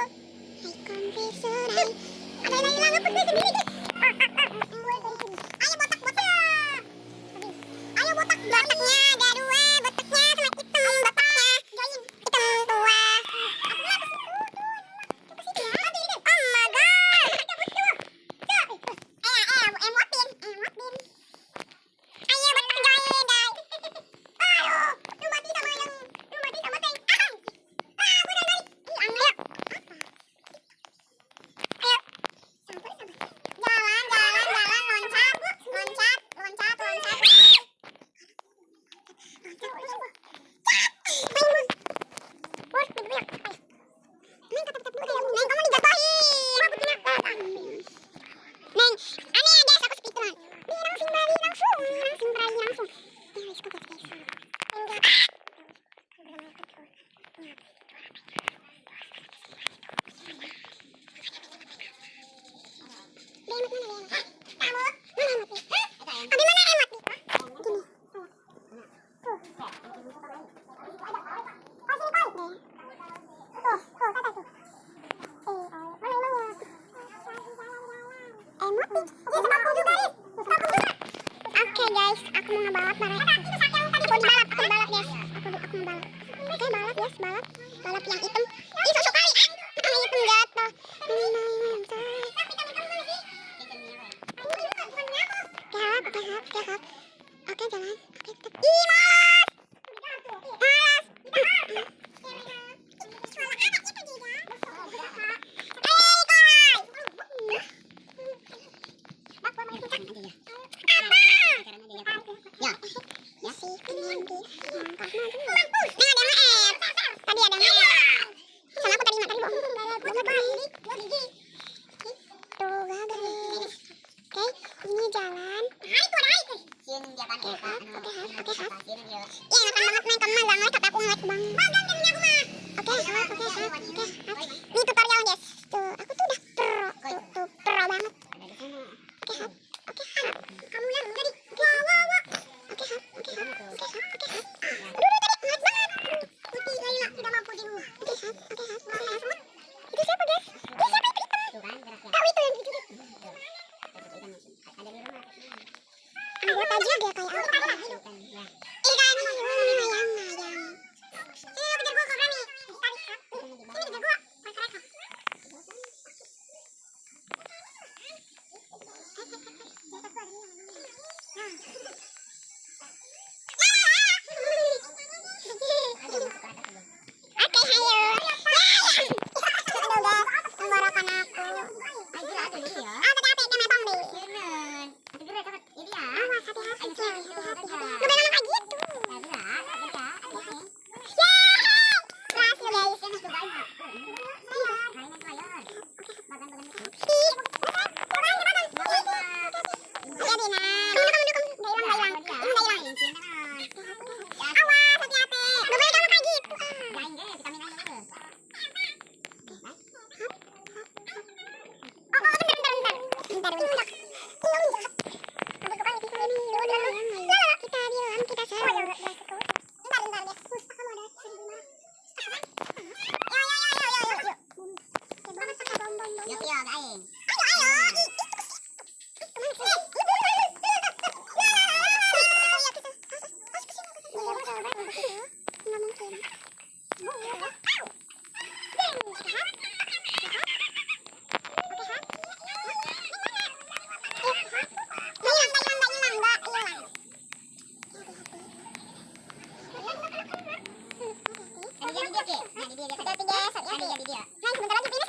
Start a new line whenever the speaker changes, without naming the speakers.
Hai konfesorai. Ada yang hilang apa gue sendiri guys. Ayo botak-botak. Ayo botak-botaknya ada dua, botaknya sama hitam botaknya. Hitam dua. Oh my god. Emotin. Ayo botak join guys. Aduh, lu mati sama tank. Oke guys, aku mau ngebalap bareng. Aku dibalap guys. Aku mau balap. Oke, balap guys, balap yang hitam. Ih, sosok kali. Yang hitam jatuh. Oke, jalan. Oke, tetap. Ih, malas. Ini tutorial guys. Tuh, aku tuh udah pro banget. Kamu yang jadi Aduh, tadi ngelag banget. Putih Laila tidak mampu dulu. Itu siapa guys? Itu siapa itu hitam? Tahu itu yang gitu. Anggota juga kayak apa? Ikan ayam. Kejar gua kobra nih. Sini kejar gua. Sebentar lagi